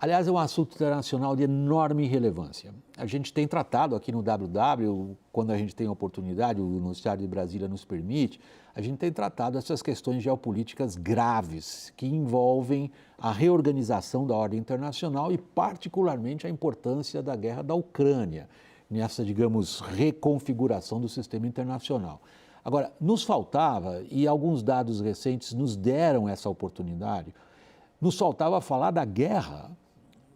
Aliás, é um assunto internacional de enorme relevância. A gente tem tratado aqui no WW, quando a gente tem a oportunidade, o Noticiário de Brasília nos permite, a gente tem tratado essas questões geopolíticas graves que envolvem a reorganização da ordem internacional e, particularmente, a importância da guerra da Ucrânia nessa, digamos, reconfiguração do sistema internacional. Agora, nos faltava, e alguns dados recentes nos deram essa oportunidade, nos faltava falar da guerra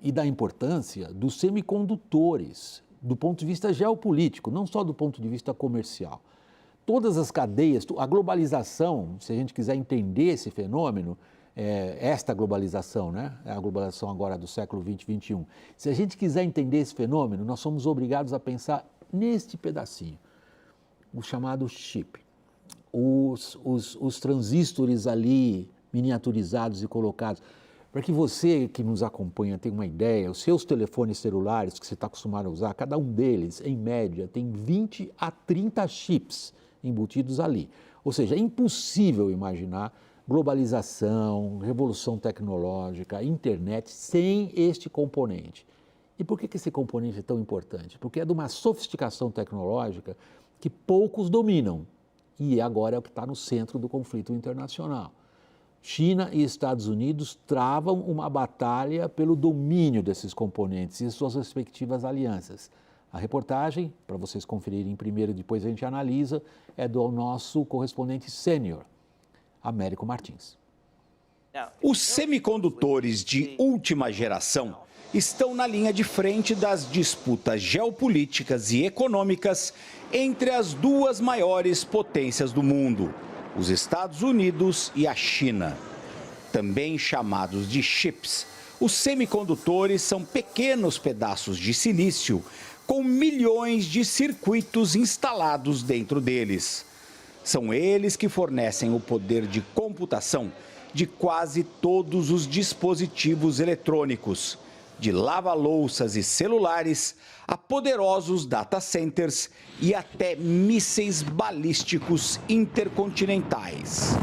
e da importância dos semicondutores, do ponto de vista geopolítico, não só do ponto de vista comercial. Todas as cadeias, a globalização, se a gente quiser entender esse fenômeno, esta globalização, né? É a globalização agora do século XX, XXI. Se a gente quiser entender esse fenômeno, nós somos obrigados a pensar neste pedacinho, o chamado chip. Os transistores ali miniaturizados e colocados. Para que você que nos acompanha tenha uma ideia, os seus telefones celulares que você está acostumado a usar, cada um deles, em média, tem 20 a 30 chips embutidos ali. Ou seja, é impossível imaginar globalização, revolução tecnológica, internet sem este componente. E por que esse componente é tão importante? Porque é de uma sofisticação tecnológica que poucos dominam. E agora é o que está no centro do conflito internacional. China e Estados Unidos travam uma batalha pelo domínio desses componentes e suas respectivas alianças. A reportagem, para vocês conferirem primeiro e depois a gente analisa, é do nosso correspondente sênior, Américo Martins. Os semicondutores de última geração estão na linha de frente das disputas geopolíticas e econômicas entre as duas maiores potências do mundo, os Estados Unidos e a China. Também chamados de chips, os semicondutores são pequenos pedaços de silício com milhões de circuitos instalados dentro deles. São eles que fornecem o poder de computação de quase todos os dispositivos eletrônicos, de lava-louças e celulares a poderosos data centers e até mísseis balísticos intercontinentais.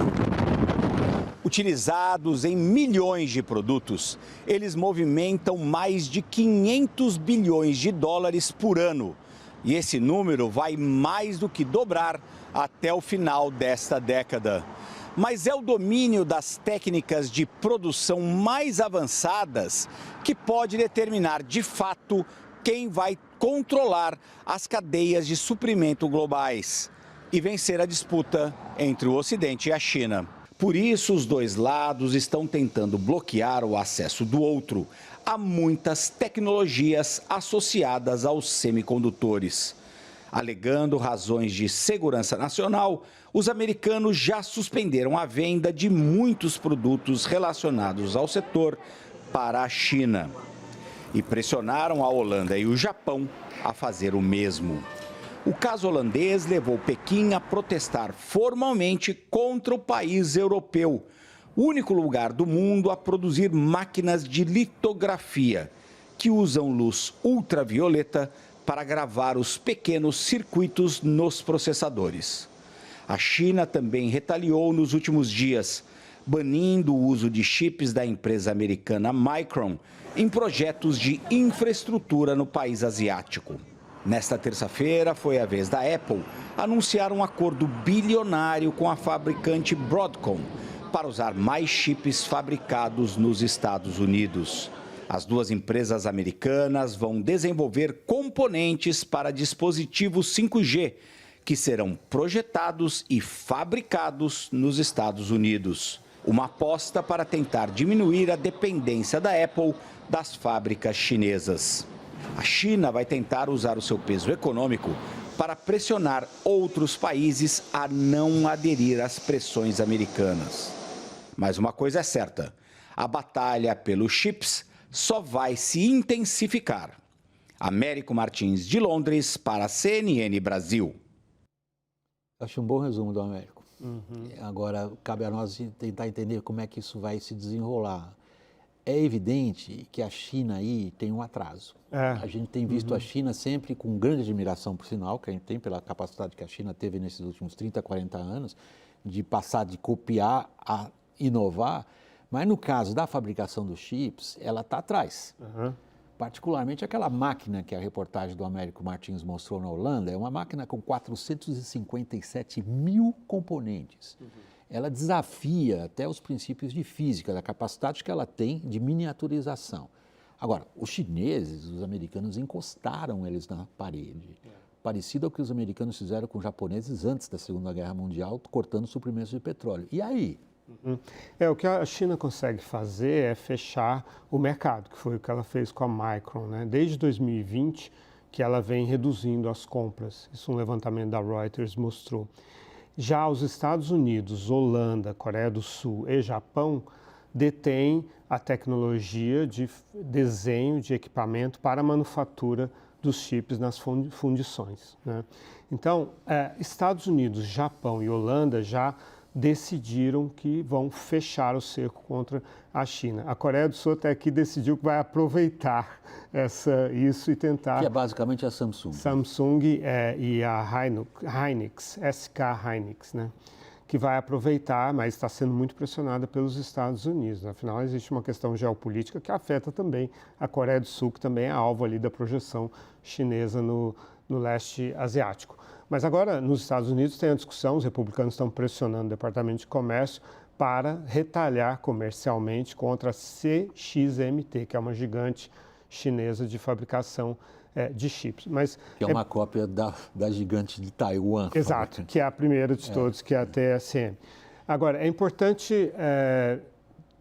Utilizados em milhões de produtos, eles movimentam mais de 500 bilhões de dólares por ano. E esse número vai mais do que dobrar até o final desta década. Mas é o domínio das técnicas de produção mais avançadas que pode determinar, de fato, quem vai controlar as cadeias de suprimento globais e vencer a disputa entre o Ocidente e a China. Por isso, os dois lados estão tentando bloquear o acesso do outro a muitas tecnologias associadas aos semicondutores. Alegando razões de segurança nacional, os americanos já suspenderam a venda de muitos produtos relacionados ao setor para a China. E pressionaram a Holanda e o Japão a fazer o mesmo. O caso holandês levou Pequim a protestar formalmente contra o país europeu, o único lugar do mundo a produzir máquinas de litografia, que usam luz ultravioleta para gravar os pequenos circuitos nos processadores. A China também retaliou nos últimos dias, banindo o uso de chips da empresa americana Micron em projetos de infraestrutura no país asiático. Nesta terça-feira, foi a vez da Apple anunciar um acordo bilionário com a fabricante Broadcom para usar mais chips fabricados nos Estados Unidos. As duas empresas americanas vão desenvolver componentes para dispositivos 5G, que serão projetados e fabricados nos Estados Unidos. Uma aposta para tentar diminuir a dependência da Apple das fábricas chinesas. A China vai tentar usar o seu peso econômico para pressionar outros países a não aderir às pressões americanas. Mas uma coisa é certa, a batalha pelos chips só vai se intensificar. Américo Martins, de Londres, para a CNN Brasil. Acho um bom resumo do Américo. Agora, cabe a nós tentar entender como é que isso vai se desenrolar. É evidente que a China aí tem um atraso. A gente tem visto a China sempre com grande admiração, por sinal, que a gente tem pela capacidade que a China teve nesses últimos 30, 40 anos, de passar de copiar a inovar, Mas no caso da fabricação dos chips, ela está atrás. Particularmente aquela máquina que a reportagem do Américo Martins mostrou na Holanda, é uma máquina com 457 mil componentes. Ela desafia até os princípios de física, da capacidade que ela tem de miniaturização. Agora, os chineses, os americanos encostaram eles na parede. Parecido ao que os americanos fizeram com os japoneses antes da Segunda Guerra Mundial, cortando suprimentos de petróleo. E aí? O que a China consegue fazer é fechar o mercado, que foi o que ela fez com a Micron, né? Desde 2020 que ela vem reduzindo as compras. Isso um levantamento da Reuters mostrou. Já os Estados Unidos, Holanda, Coreia do Sul e Japão detêm a tecnologia de desenho de equipamento para a manufatura dos chips nas fundições, né? Então, Estados Unidos, Japão e Holanda já decidiram que vão fechar o cerco contra a China. A Coreia do Sul até aqui decidiu que vai aproveitar isso e tentar... Que é basicamente a Samsung. Samsung e a Hynix, SK Hynix, né? Que vai aproveitar, mas está sendo muito pressionada pelos Estados Unidos. Afinal, existe uma questão geopolítica que afeta também a Coreia do Sul, que também é alvo ali da projeção chinesa no leste asiático. Mas agora, nos Estados Unidos, tem a discussão, os republicanos estão pressionando o Departamento de Comércio para retalhar comercialmente contra a CXMT, que é uma gigante chinesa de fabricação de chips. Mas que é uma cópia da gigante de Taiwan. Exato, que é a primeira de todos, que é a TSM. Agora, é importante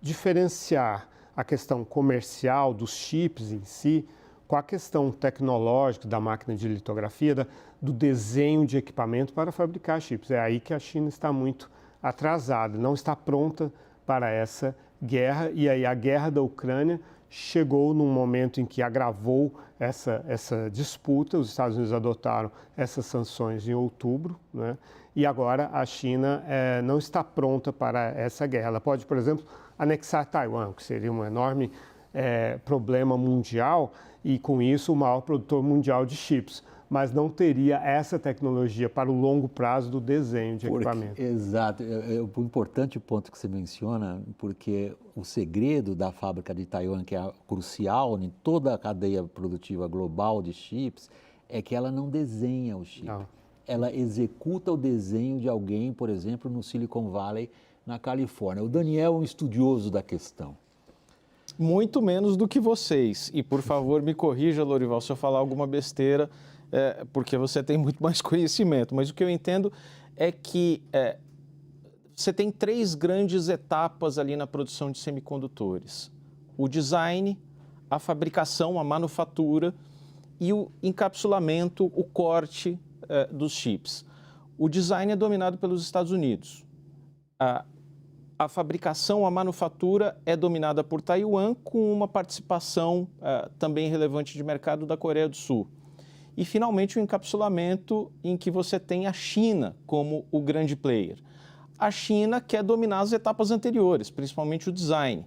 diferenciar a questão comercial dos chips em si com a questão tecnológica da máquina de litografia, do desenho de equipamento para fabricar chips. É aí que a China está muito atrasada, não está pronta para essa guerra. E aí a guerra da Ucrânia chegou num momento em que agravou essa disputa. Os Estados Unidos adotaram essas sanções em outubro, né? E agora a China não está pronta para essa guerra. Ela pode, por exemplo, anexar Taiwan, que seria um enorme problema mundial e, com isso, o maior produtor mundial de chips, mas não teria essa tecnologia para o longo prazo do desenho de equipamento. Exato. É um importante ponto que você menciona, porque o segredo da fábrica de Taiwan, que é crucial em toda a cadeia produtiva global de chips, é que ela não desenha o chip. Não. Ela executa o desenho de alguém, por exemplo, no Silicon Valley, na Califórnia. O Daniel é um estudioso da questão. Muito menos do que vocês. E, por favor, me corrija, Lorival, se eu falar alguma besteira, porque você tem muito mais conhecimento. Mas o que eu entendo é que você tem 3 grandes etapas ali na produção de semicondutores. O design, a fabricação, a manufatura e o encapsulamento, o corte dos chips. O design é dominado pelos Estados Unidos. A fabricação, a manufatura é dominada por Taiwan, com uma participação também relevante de mercado da Coreia do Sul. E, finalmente, o encapsulamento, em que você tem a China como o grande player. A China quer dominar as etapas anteriores, principalmente o design.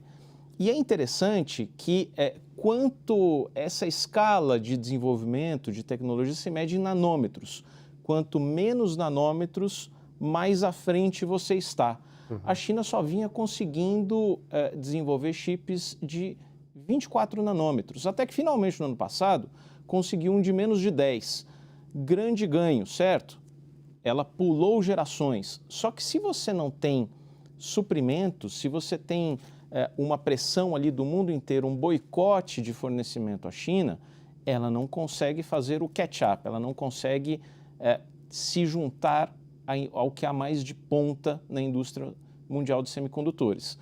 E é interessante que quanto essa escala de desenvolvimento de tecnologia se mede em nanômetros. Quanto menos nanômetros, mais à frente você está. A China só vinha conseguindo desenvolver chips de 24 nanômetros, até que finalmente no ano passado conseguiu um de menos de 10. Grande ganho, certo? Ela pulou gerações. Só que se você não tem suprimentos, se você tem uma pressão ali do mundo inteiro, um boicote de fornecimento à China, ela não consegue fazer o catch-up, ela não consegue se juntar ao que há mais de ponta na indústria mundial de semicondutores.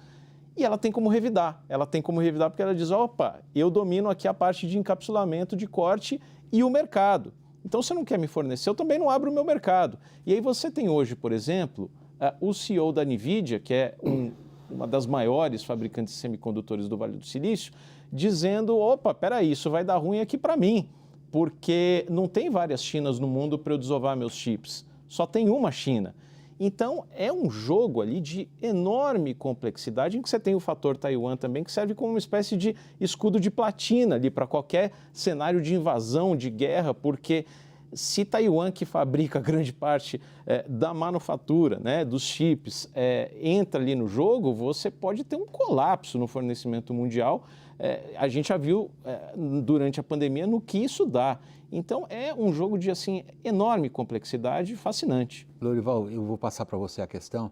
E ela tem como revidar. Ela tem como revidar porque ela diz, opa, eu domino aqui a parte de encapsulamento, de corte e o mercado. Então, você não quer me fornecer, eu também não abro o meu mercado. E aí você tem hoje, por exemplo, o CEO da NVIDIA, que é uma das maiores fabricantes de semicondutores do Vale do Silício, dizendo, opa, peraí, isso vai dar ruim aqui para mim, porque não tem várias Chinas no mundo para eu desovar meus chips. Só tem uma China. Então, é um jogo ali de enorme complexidade, em que você tem o fator Taiwan também, que serve como uma espécie de escudo de platina ali para qualquer cenário de invasão, de guerra, porque Se Taiwan, que fabrica grande parte da manufatura, né, dos chips, entra ali no jogo, você pode ter um colapso no fornecimento mundial. A gente já viu durante a pandemia no que isso dá. Então, é um jogo de assim, enorme complexidade e fascinante. Lourival, eu vou passar para você a questão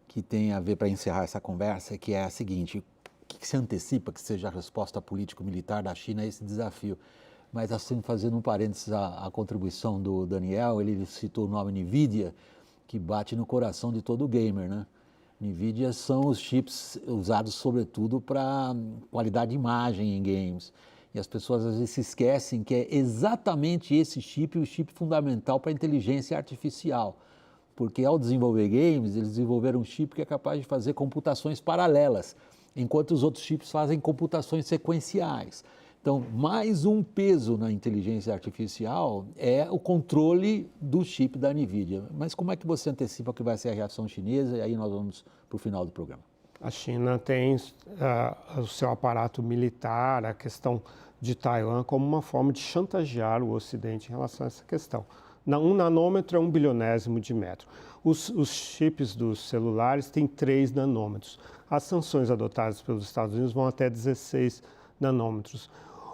que tem a ver, para encerrar essa conversa, que é a seguinte: o que se antecipa que seja a resposta político-militar da China a esse desafio? Mas assim, fazendo um parênteses à contribuição do Daniel, ele citou o nome NVIDIA, que bate no coração de todo gamer, né? NVIDIA são os chips usados sobretudo para qualidade de imagem em games. E as pessoas às vezes se esquecem que é exatamente esse chip o chip fundamental para a inteligência artificial. Porque ao desenvolver games, eles desenvolveram um chip que é capaz de fazer computações paralelas, enquanto os outros chips fazem computações sequenciais. Então, mais um peso na inteligência artificial é o controle do chip da NVIDIA. Mas como é que você antecipa que vai ser a reação chinesa? E aí nós vamos para o final do programa. A China tem o seu aparato militar, a questão de Taiwan, como uma forma de chantagear o Ocidente em relação a essa questão. Um nanômetro é 1/1000 de metro. Os chips dos celulares têm 3 nanômetros. As sanções adotadas pelos Estados Unidos vão até 16 nanômetros.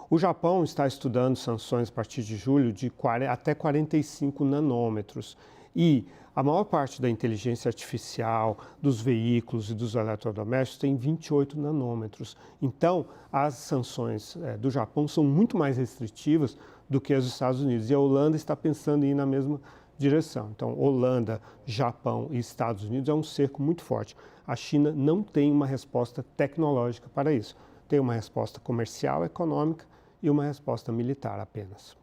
O Japão está estudando sanções a partir de julho de até 45 nanômetros. E a maior parte da inteligência artificial, dos veículos e dos eletrodomésticos tem 28 nanômetros. Então, as sanções do Japão são muito mais restritivas do que as dos Estados Unidos. E a Holanda está pensando em ir na mesma direção. Então, Holanda, Japão e Estados Unidos é um cerco muito forte. A China não tem uma resposta tecnológica para isso. Tem uma resposta comercial, econômica e uma resposta militar apenas.